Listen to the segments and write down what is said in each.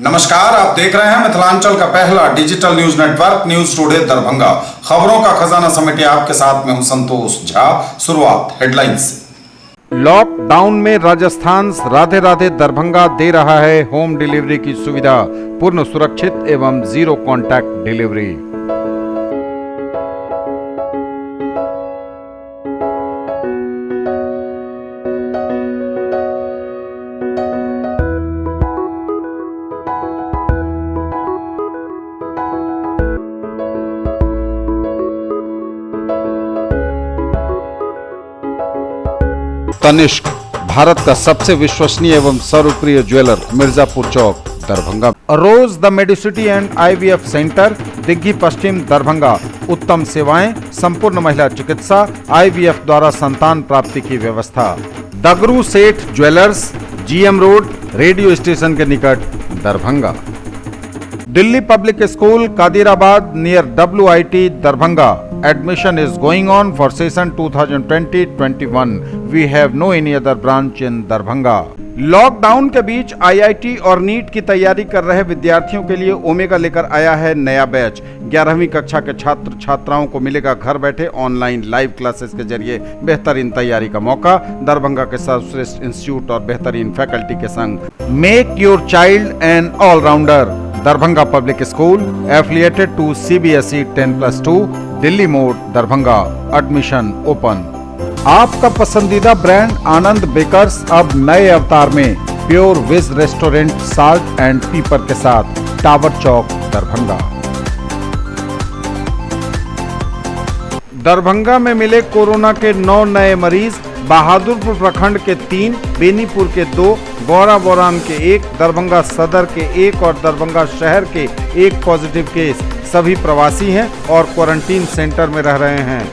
नमस्कार, आप देख रहे हैं मिथिलांचल का पहला digital news network news today Darbhanga. खबरों का खजाना समेटे आपके साथ में हूं संतोष झा। शुरुआत हेडलाइंस से। लॉकडाउन में राजस्थान राधे राधे दरभंगा दे रहा है होम डिलीवरी की सुविधा, पूर्ण सुरक्षित एवं zero contact delivery. Tanishq, Bharat का सबसे विश्वसनीय एवं सर्वप्रिय jeweller, Mirzapur Chowk, Darbhanga. Rose the medicity and IVF centre, Digghi Paschim, Darbhanga. उत्तम सेवाएं, संपूर्ण महिला चिकित्सा, IVF द्वारा संतान प्राप्ति की व्यवस्था। Dagru Seth jewellers, GM road, radio station के निकट, Darbhanga. Delhi public school, Kadirabad, near WIT, Darbhanga. Admission is going on for session 2020-21. We have no any other branch in Darbhanga. Lockdown के बीच IIT और नीट की तैयारी कर रहे विद्यार्थियों के लिए ओमेगा लेकर आया है नया बैच। 11वीं कक्षा के छात्र छात्राओं को मिलेगा घर बैठे ऑनलाइन लाइव क्लासेस के जरिए बेहतरीन तैयारी का मौका। दरभंगा के सर्वश्रेष्ठ इंस्टीट्यूट और बेहतरीन फैकल्टी के संग make your child an allrounder. Darbhanga public school affiliated to CBSE 10+2, Delhi मोड़, दरभंगा। Admission open. आपका पसंदीदा ब्रांड आनंद बेकर्स अब नए अवतार में pure veg restaurant salt and pepper के साथ, टावर चौक, दरभंगा। दरभंगा में मिले कोरोना के 9 नए मरीज, बहादुरपुर प्रखंड के 3, बेनीपुर के 2, गौरा बोराम के 1, दरभंगा सदर के 1 और दरभंगा शहर के 1 पॉजिटिव केस। सभी प्रवासी हैं और क्वारंटीन सेंटर में रह रहे हैं।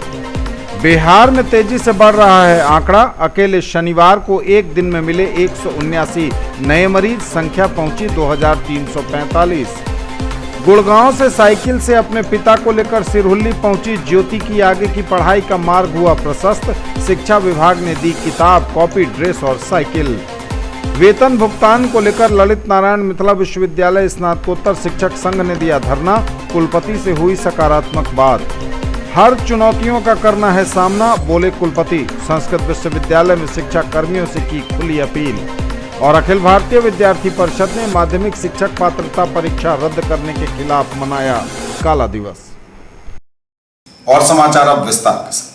बिहार में तेजी से बढ़ रहा है आंकड़ा। अकेले शनिवार को एक दिन में मिले 179 नए मरीज, संख्या पहुंची 2345। गुड़गांव से साइकिल से अपने पिता को लेकर सिरहुल्ली पहुंची ज्योति की आगे की पढ़ाई का मार्ग हुआ प्रशस्त। शिक्षा विभाग ने दी किताब, कॉपी, ड्रेस और साइकिल। वेतन भुगतान को लेकर ललित नारायण मिथिला विश्वविद्यालय स्नातकोत्तर शिक्षक संघ ने दिया धरना, कुलपति से हुई सकारात्मक बात। हर चुनौतियों का करना है सामना, बोले कुलपति। संस्कृत विश्वविद्यालय में शिक्षा कर्मियों से की खुली अपील। और अखिल भारतीय विद्यार्थी परिषद ने माध्यमिक शिक्षक पात्रता परीक्षा रद्द करने के खिलाफ मनाया काला दिवस। और समाचार अब विस्तार के साथ।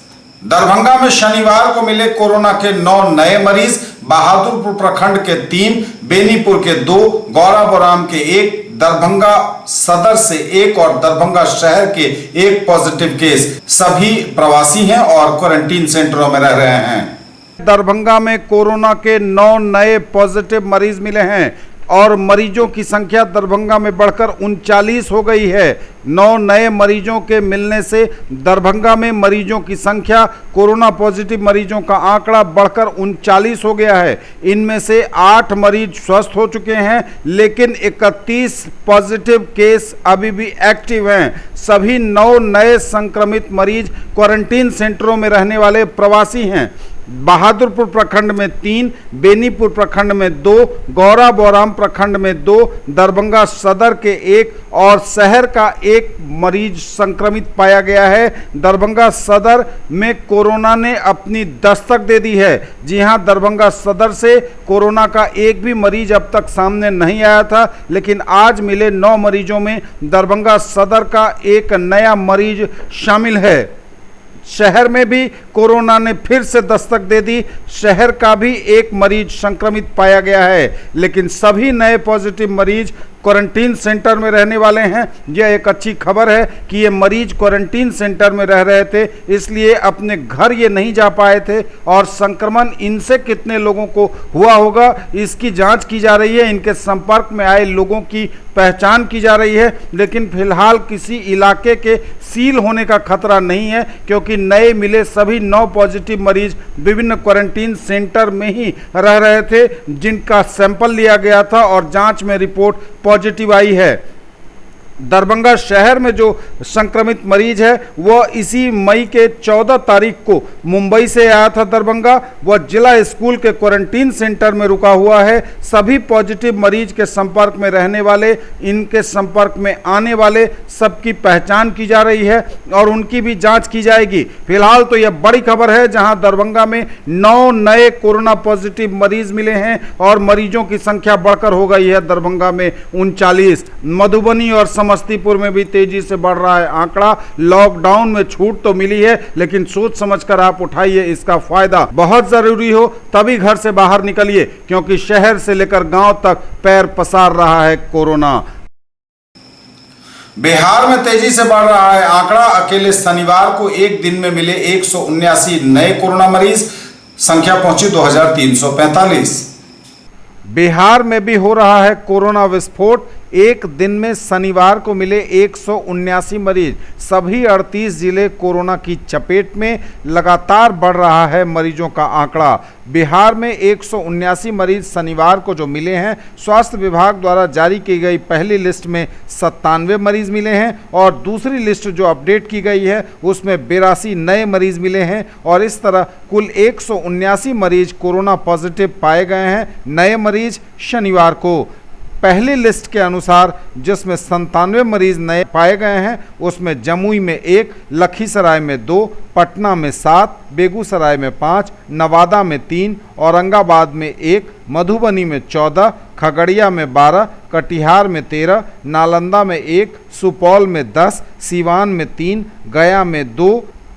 दरभंगा में शनिवार को मिले कोरोना के 9 नए मरीज, बहादुरपुर प्रखंड के 3, बेनीपुर के 2, गौरा बोराम के 1, दरभंगा सदर से 1 और दरभंगा शहर के 1 पॉजिटिव केस। सभी प्रवासी हैं और क्वारंटीन सेंटरों में रह रहे हैं। दरभंगा में कोरोना के 9 नए पॉजिटिव मरीज मिले हैं और मरीजों की संख्या दरभंगा में बढ़कर 39 हो गई है। 9 नए मरीजों के मिलने से दरभंगा में मरीजों की संख्या, कोरोना पॉजिटिव मरीजों का आंकड़ा बढ़कर 39 हो गया है। इनमें से 8 मरीज स्वस्थ हो चुके हैं, लेकिन 31 पॉजिटिव केस अभी भी एक्टिव हैं। सभी 9 नए संक्रमित मरीज क्वारंटीन सेंटरों में रहने वाले प्रवासी हैं। बहादुरपुर प्रखंड में 3, बेनीपुर प्रखंड में 2, गौरा बोराम प्रखंड में 2, दरभंगा सदर के 1 और शहर का 1 मरीज संक्रमित पाया गया है। दरभंगा सदर में कोरोना ने अपनी दस्तक दे दी है। जी हां, दरभंगा सदर से कोरोना का एक भी मरीज अब तक सामने नहीं आया था, लेकिन आज मिले 9 मरीजों में दरभंगा सदर का एक नया मरीज शामिल है। शहर में भी कोरोना ने फिर से दस्तक दे दी। शहर का भी 1 मरीज संक्रमित पाया गया है, लेकिन सभी नए पॉजिटिव मरीज क्वारंटीन सेंटर में रहने वाले हैं। यह एक अच्छी खबर है कि ये मरीज क्वारंटीन सेंटर में रह रहे थे, इसलिए अपने घर ये नहीं जा पाए थे और संक्रमण इनसे कितने लोगों को हुआ होगा इसकी जांच की जा रही है। इनके संपर्क में आए लोगों की पहचान की जा रही है, लेकिन फिलहाल किसी इलाके के सील होने का खतरा नहीं है, क्योंकि नए मिले सभी 9 पॉजिटिव मरीज विभिन्न क्वारंटीन सेंटर में ही रह रहे थे, जिनका सैंपल लिया गया था और जांच में रिपोर्ट पॉजिटिव आई है। दरभंगा शहर में जो संक्रमित मरीज है वह इसी मई के 14 तारीख को मुंबई से आया था दरभंगा। वह जिला स्कूल के क्वारंटीन सेंटर में रुका हुआ है। सभी पॉजिटिव मरीज के संपर्क में रहने वाले, इनके संपर्क में आने वाले सबकी पहचान की जा रही है और उनकी भी जांच की जाएगी। फिलहाल तो यह बड़ी खबर है जहां दरभंगा में 9 नए कोरोना पॉजिटिव मरीज मिले हैं और मरीजों की संख्या बढ़कर हो गई है दरभंगा में 39। मधुबनी और समस्तीपुर में भी तेजी से बढ़ रहा है आंकड़ा। लॉकडाउन में छूट तो मिली है लेकिन सोच समझकर आप उठाइए इसका फायदा। बहुत जरूरी हो तभी घर से बाहर निकलिए क्योंकि शहर से लेकर गांव तक पैर पसार रहा है कोरोना। बिहार में तेजी से बढ़ रहा है आंकड़ा। अकेले शनिवार को एक दिन में मिले 179 नए कोरोना मरीज, संख्या पहुंची 2345। बिहार में भी हो रहा है कोरोना विस्फोट। एक दिन में शनिवार को मिले 179 मरीज। सभी 38 जिले कोरोना की चपेट में। लगातार बढ़ रहा है मरीजों का आंकड़ा। बिहार में 179 मरीज शनिवार को जो मिले हैं, स्वास्थ्य विभाग द्वारा जारी की गई पहली लिस्ट में 97 मरीज मिले हैं और दूसरी लिस्ट जो अपडेट की गई है उसमें 82 नए मरीज मिले हैं और इस तरह कुल 179 मरीज कोरोना पॉजिटिव पाए गए हैं। नए मरीज शनिवार को पहली लिस्ट के अनुसार जिसमें 97 मरीज नए पाए गए हैं उसमें जमुई में 1, लखीसराय में 2, पटना में 7, बेगूसराय में 5, नवादा में 3, औरंगाबाद में 1, मधुबनी में 14, खगड़िया में 12, कटिहार में 13, नालंदा में 1, सुपौल में 10, सीवान में 3, गया में 2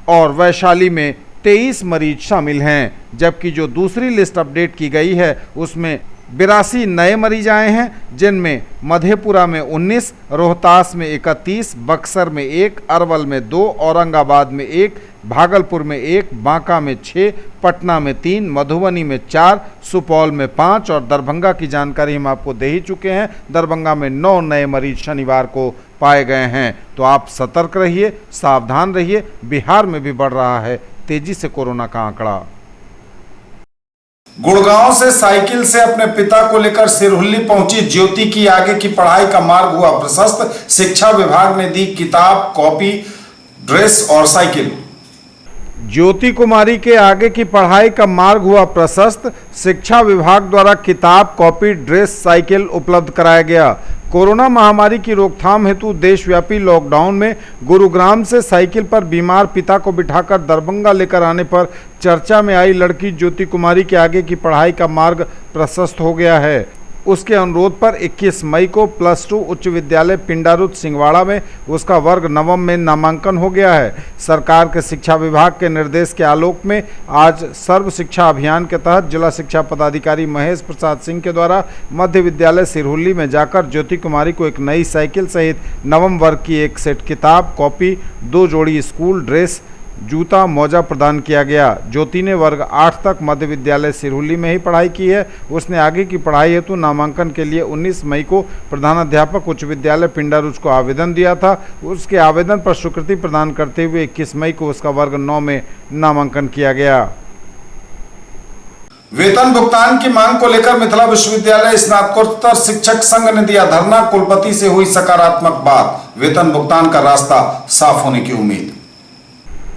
और वैशाली में 23 मरीज शामिल हैं। जबकि जो दूसरी लिस्ट अपडेट की गई है उसमें 82 नए मरीज आए हैं जिनमें मधेपुरा में 19, रोहतास में 31, बक्सर में 1, अरवल में 2, औरंगाबाद में 1, भागलपुर में 1, बांका में 6, पटना में 3, मधुबनी में 4, सुपौल में 5 और दरभंगा की जानकारी हम आपको दे ही चुके हैं। दरभंगा में 9 नए मरीज शनिवार को पाए गए हैं। तो आप सतर्क रहिए, सावधान रहिए। बिहार में भी बढ़ रहा है तेजी से कोरोना का आंकड़ा। गुड़गांव से साइकिल से अपने पिता को लेकर सिरहुल्ली पहुंची ज्योति की आगे की पढ़ाई का मार्ग हुआ प्रशस्त। शिक्षा विभाग ने दी किताब, कॉपी, ड्रेस और साइकिल। ज्योति कुमारी के आगे की पढ़ाई का मार्ग हुआ प्रशस्त। शिक्षा विभाग द्वारा किताब, कॉपी, ड्रेस, साइकिल उपलब्ध कराया गया। कोरोना महामारी की रोकथाम हेतु देशव्यापी लॉकडाउन में गुरुग्राम से साइकिल पर बीमार पिता को बिठाकर दरभंगा लेकर आने पर चर्चा में आई लड़की ज्योति कुमारी के आगे की पढ़ाई का मार्ग प्रशस्त हो गया है। उसके अनुरोध पर 21 मई को +2 उच्च विद्यालय पिंडारुत सिंहवाड़ा में उसका वर्ग नवम में नामांकन हो गया है। सरकार के शिक्षा विभाग के निर्देश के आलोक में आज सर्व शिक्षा अभियान के तहत जिला शिक्षा पदाधिकारी महेश प्रसाद सिंह के द्वारा मध्य विद्यालय सिरहुल्ली में जाकर ज्योति कुमारी को एक नई साइकिल सहित नवम वर्ग की एक सेट किताब, कॉपी, 2 जोड़ी स्कूल ड्रेस, जूता, मोजा प्रदान किया गया। ज्योति ने वर्ग 8 तक मध्य विद्यालय सिरहुल्ली में ही पढ़ाई की है। उसने आगे की पढ़ाई हेतु नामांकन के लिए 19 मई को प्रधानाध्यापक उच्च विद्यालय पिंडारुच को आवेदन दिया था। उसके आवेदन पर स्वीकृति प्रदान करते हुए 21 मई को उसका वर्ग 9 में नामांकन किया गया। वेतन भुगतान की मांग को लेकर मिथिला विश्वविद्यालय स्नातकोत्तर शिक्षक संघ ने दिया धरना। कुलपति से हुई सकारात्मक बात। वेतन भुगतान का रास्ता साफ होने की उम्मीद।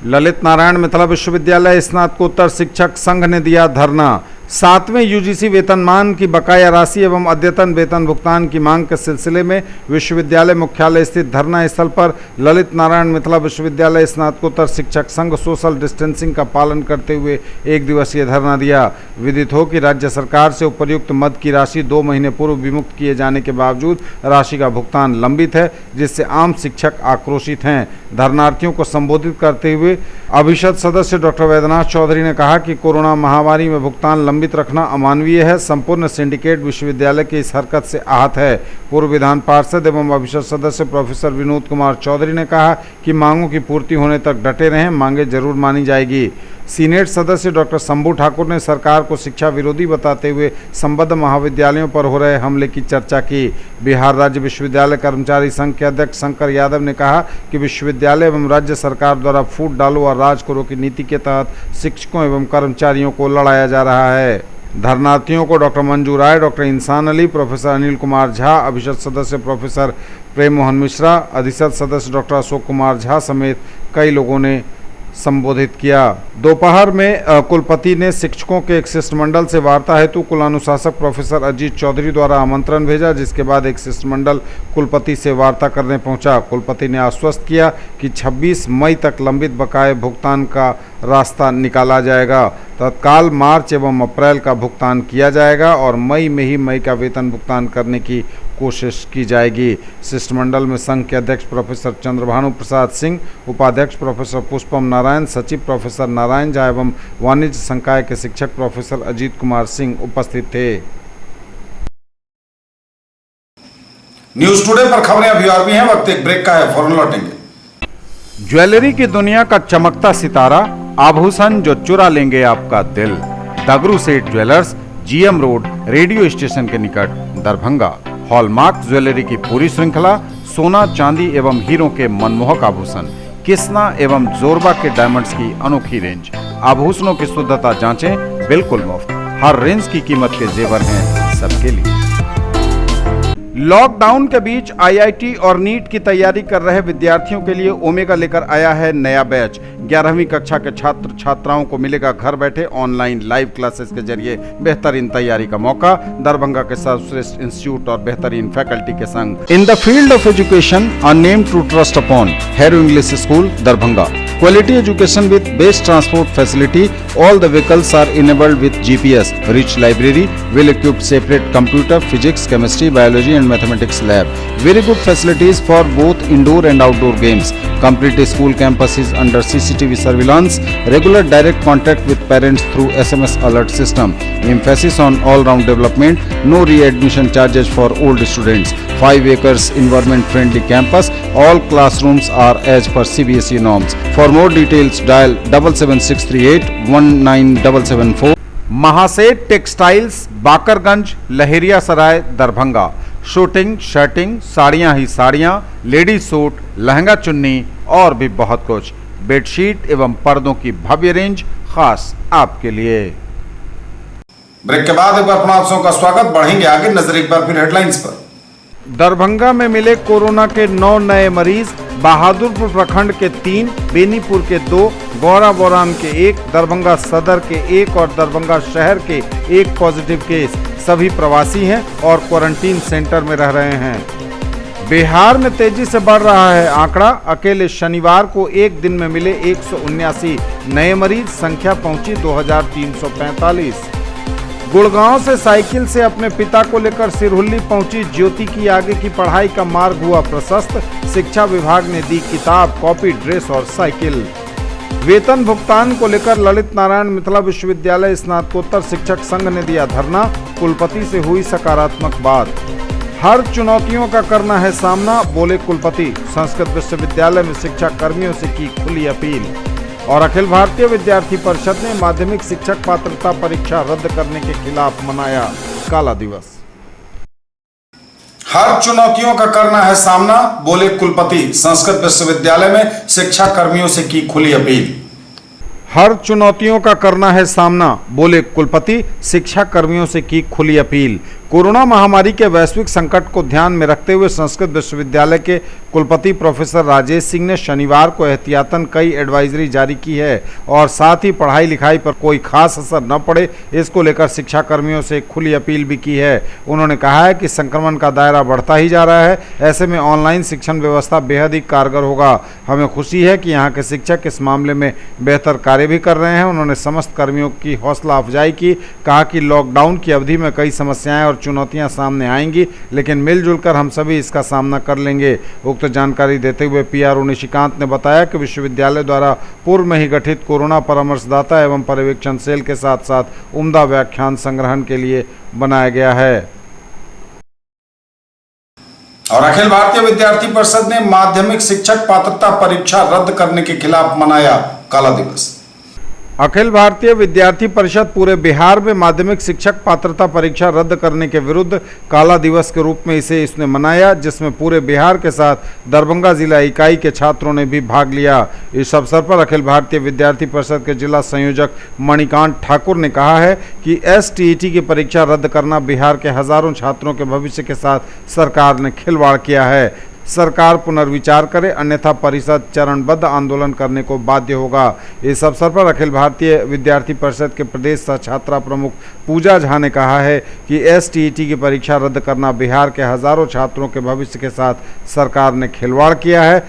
ललित नारायण मिथिला विश्वविद्यालय स्नातकोत्तर शिक्षक संघ ने दिया धरना। 7वें यूजीसी वेतनमान की बकाया राशि एवं अद्यतन वेतन भुगतान की मांग के सिलसिले में विश्वविद्यालय मुख्यालय स्थित धरना स्थल पर ललित नारायण मिथिला विश्वविद्यालय स्नातकोत्तर शिक्षक संघ सोशल डिस्टेंसिंग का पालन करते हुए 1 दिवसीय धरना दिया। विदित हो कि राज्य सरकार से उपर्युक्त मद की राशि 2 महीने पूर्व विमुक्त किए जाने के बावजूद राशि का भुगतान लंबित है, जिससे आम शिक्षक आक्रोशित हैं। धरनार्थियों को संबोधित करते हुए अभिषद सदस्य डॉक्टर वैद्यनाथ चौधरी ने कहा कि कोरोना महामारी में भुगतान लंबित रखना अमानवीय है। संपूर्ण सिंडिकेट विश्वविद्यालय की इस हरकत से आहत है। पूर्व विधान पार्षद एवं अभिषद सदस्य प्रोफेसर विनोद कुमार चौधरी ने कहा कि मांगों की पूर्ति होने तक डटे रहें, मांगे जरूर मानी जाएगी। सीनेट सदस्य डॉक्टर शंभू ठाकुर ने सरकार को शिक्षा विरोधी बताते हुए संबद्ध महाविद्यालयों पर हो रहे हमले की चर्चा की। बिहार राज्य विश्वविद्यालय कर्मचारी संघ के अध्यक्ष शंकर यादव ने कहा कि विश्वविद्यालय एवं राज्य सरकार द्वारा फूट डालो और राज करो की नीति के तहत शिक्षकों एवं कर्मचारियों को लड़ाया जा रहा है। धरनार्थियों को डॉक्टर मंजू राय, डॉक्टर इंसान अली, प्रोफेसर अनिल कुमार झा, अभिषद सदस्य प्रोफेसर प्रेम मोहन मिश्रा, अधिशद सदस्य डॉक्टर अशोक कुमार झा समेत कई लोगों ने संबोधित किया। दोपहर में कुलपति ने शिक्षकों के एक शिष्टमंडल से वार्ता हेतु कुलानुशासक प्रोफेसर अजीत चौधरी द्वारा आमंत्रण भेजा, जिसके बाद एक शिष्टमंडल कुलपति से वार्ता करने पहुंचा। कुलपति ने आश्वस्त किया कि 26 मई तक लंबित बकाये भुगतान का रास्ता निकाला जाएगा। तत्काल मार्च एवं अप्रैल का भुगतान किया जाएगा और मई का वेतन भुगतान करने की कोशिश की जाएगी। शिष्टमंडल में संघ के अध्यक्ष प्रोफेसर चंद्रभानु प्रसाद सिंह, उपाध्यक्ष प्रोफेसर पुष्पम नारायण, सचिव प्रोफेसर नारायण झा एवं वाणिज्य संकाय के शिक्षक प्रोफेसर अजीत कुमार सिंह उपस्थित थे। न्यूज टुडे पर खबरें अभी और भी हैं, वक्त एक ब्रेक का है, फौरन लौटेंगे। ज्वेलरी की दुनिया का चमकता सितारा, आभूषण जो चुरा लेंगे आपका दिल। दगरू सेठ jewellers, GM road, radio station के निकट, दरभंगा। हॉलमार्क ज्वेलरी की पूरी श्रृंखला, सोना, चांदी एवं हीरों के मनमोहक आभूषण, किस्ना एवं जोरबा के डायमंड्स की अनोखी रेंज। आभूषणों की शुद्धता जांचें, बिल्कुल मुफ्त। हर रेंज की कीमत के जेवर हैं सबके लिए। लॉकडाउन के बीच आईआईटी और नीट की तैयारी कर रहे विद्यार्थियों के लिए ओमेगा लेकर आया है नया बैच। 11वीं कक्षा के छात्र छात्राओं को मिलेगा घर बैठे ऑनलाइन लाइव क्लासेस के जरिए बेहतरीन तैयारी का मौका। दरभंगा के सर्वश्रेष्ठ इंस्टीट्यूट और बेहतरीन फैकल्टी के संग। In the field of education our name to trust upon Harrow English school, Darbhanga. Quality education with best transport facility. All the vehicles are enabled with GPS. Rich library, well-equipped separate computer, physics, chemistry, biology and mathematics lab. Very good facilities for both indoor and outdoor games. Complete school campus is under CCTV surveillance. Regular direct contact with parents through SMS alert system. Emphasis on all-round development. No re-admission charges for old students. 5 acres environment-friendly campus. All classrooms are as per CBSE norms. For more details, dial 77638 19774. Mahaseth textiles, Bakarganj, Laheriya Sarai, Darbhanga. Shooting, shirting, साड़ियाँ ही साड़ियाँ, ladies suit, lehenga चुन्नी और भी बहुत कुछ। Bedsheet एवं पर्दों की भव्य रेंज खास आपके लिए। ब्रेक के बाद एक बार पुनः आप सबका स्वागत। बढ़ेंगे आगे, नजर एक बार फिर हेडलाइंस पर। दरभंगा में मिले कोरोना के 9 नए मरीज। बहादुरपुर प्रखंड के 3, बेनीपुर के 2, गौरा बोरान के 1, दरभंगा सदर के 1 और दरभंगा शहर के 1 पॉजिटिव केस। सभी प्रवासी हैं और क्वारंटीन सेंटर में रह रहे हैं। बिहार में तेजी से बढ़ रहा है आंकड़ा। अकेले शनिवार को एक दिन में मिले 179 नए मरीज, संख्या पहुंची 2345। गुड़गांव से साइकिल से अपने पिता को लेकर सिरहुल्ली पहुंची ज्योति की आगे की पढ़ाई का मार्ग हुआ प्रशस्त। शिक्षा विभाग ने दी किताब, कॉपी, ड्रेस और साइकिल। वेतन भुगतान को लेकर ललित नारायण मिथिला विश्वविद्यालय स्नातकोत्तर शिक्षक संघ ने दिया धरना। कुलपति से हुई सकारात्मक बात। हर चुनौतियों का करना है सामना, बोले कुलपति। संस्कृत विश्वविद्यालय में शिक्षा कर्मियों से की खुली अपील। और अखिल भारतीय विद्यार्थी परिषद ने माध्यमिक शिक्षक पात्रता परीक्षा रद्द करने के खिलाफ मनाया काला दिवस। हर चुनौतियों का करना है सामना, बोले कुलपति। संस्कृत विश्वविद्यालय में शिक्षा कर्मियों से की खुली अपील। हर चुनौतियों का करना है सामना, बोले कुलपति। शिक्षा कर्मियों से की खुली अपील। कोरोना महामारी के वैश्विक संकट को ध्यान में रखते हुए संस्कृत विश्वविद्यालय के कुलपति प्रोफेसर राजेश सिंह ने शनिवार को एहतियातन कई एडवाइजरी जारी की है और साथ ही पढ़ाई लिखाई पर कोई खास असर न पड़े, इसको लेकर शिक्षा कर्मियों से खुली अपील भी की है। उन्होंने कहा है कि संक्रमण का दायरा बढ़ता ही जा रहा है, ऐसे में ऑनलाइन शिक्षण व्यवस्था बेहद ही कारगर होगा। हमें खुशी है कि यहाँ के शिक्षक इस मामले में बेहतर कार्य भी कर रहे हैं। उन्होंने समस्त कर्मियों की हौसला अफजाई की। कहा कि लॉकडाउन की अवधि में कई समस्याएं और चुनौतियां सामने आएंगी, लेकिन मिलजुल कर हम सभी इसका सामना कर लेंगे। उक्त जानकारी देते हुए पीआरओ निशिकांत ने बताया कि विश्वविद्यालय द्वारा पूर्व में ही गठित कोरोना परामर्शदाता एवं पर्यवेक्षण सेल के साथ साथ उम्दा व्याख्यान संग्रहण के लिए बनाया गया है। और अखिल भारतीय विद्यार्थी परिषद ने माध्यमिक शिक्षक पात्रता परीक्षा रद्द करने के खिलाफ मनाया काला दिवस। अखिल भारतीय विद्यार्थी परिषद पूरे बिहार में माध्यमिक शिक्षक पात्रता परीक्षा रद्द करने के विरुद्ध काला दिवस के रूप में इसने मनाया, जिसमें पूरे बिहार के साथ दरभंगा जिला इकाई के छात्रों ने भी भाग लिया। इस अवसर पर अखिल भारतीय विद्यार्थी परिषद के जिला संयोजक मणिकांत ठाकुर ने कहा है कि STET की परीक्षा रद्द करना बिहार के हजारों छात्रों के भविष्य के साथ सरकार ने खिलवाड़ किया है। सरकार पुनर्विचार करे, अन्यथा परिषद चरणबद्ध आंदोलन करने को बाध्य होगा। इस अवसर पर अखिल भारतीय विद्यार्थी परिषद के प्रदेश सह छात्रा प्रमुख पूजा झा ने कहा है कि STET की परीक्षा रद्द करना बिहार के हजारों छात्रों के भविष्य के साथ सरकार ने खिलवाड़ किया है।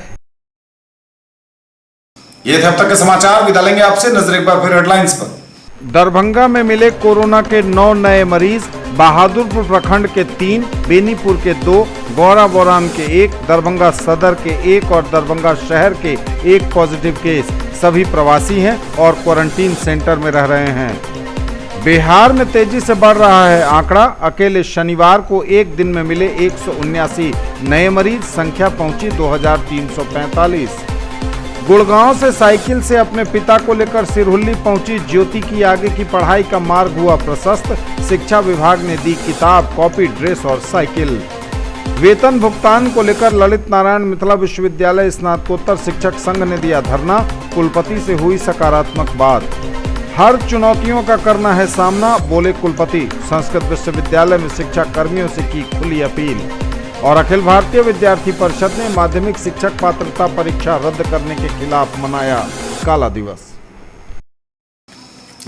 ये थे अब तक के समाचार। विदा लेंगे आपसे, नजर एक बार फिर हेडलाइंस पर। दरभंगा में मिले कोरोना के 9 नए मरीज, बहादुरपुर प्रखंड के 3, बेनीपुर के 2, गौराबोराम के 1, दरभंगा सदर के 1 और दरभंगा शहर के 1 पॉजिटिव केस सभी प्रवासी हैं और क्वारंटीन सेंटर में रह रहे हैं। बिहार में तेजी से बढ़ रहा है आंकड़ा। अकेले शनिवार को एक दिन में मिले 179 नए मरीज, संख्या पहुंची 2345। गुड़गांव से साइकिल से अपने पिता को लेकर सिरहुल्ली पहुंची ज्योति की आगे की पढ़ाई का मार्ग हुआ प्रशस्त। शिक्षा विभाग ने दी किताब, कॉपी, ड्रेस और साइकिल। वेतन भुगतान को लेकर ललित नारायण मिथिला विश्वविद्यालय स्नातकोत्तर शिक्षक संघ ने दिया धरना, कुलपति से हुई सकारात्मक बात। हर चुनौतियों का करना है सामना, बोले कुलपति। संस्कृत विश्वविद्यालय में शिक्षा कर्मियों से की खुली अपील। और अखिल भारतीय विद्यार्थी परिषद ने माध्यमिक शिक्षक पात्रता परीक्षा रद्द करने के खिलाफ मनाया काला दिवस।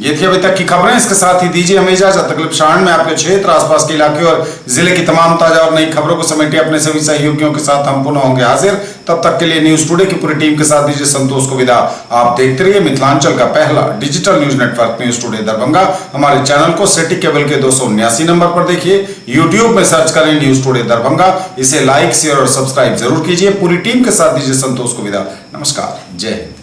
ये थी अभी तक की खबरें। इसके साथ ही दीजिए हमें इजाजत। अगले क्षण में आपके क्षेत्र, आसपास के इलाके और जिले की तमाम ताजा और नई खबरों को समेटे अपने सभी सहयोगियों के साथ हम पुनः होंगे हाजिर। तब तक के लिए न्यूज टुडे की पूरी टीम के साथ दीजिए संतोष को विदा। आप देखते रहिए मिथिलांचल का पहला digital news network news today Darbhanga. हमारे चैनल को सिटी केबल के 279 नंबर पर देखिए। यूट्यूब में सर्च करें न्यूज टुडे दरभंगा। इसे लाइक, शेयर और सब्सक्राइब जरूर कीजिए। पूरी टीम के साथ दीजिए संतोष को विदा। नमस्कार, जय हिंद।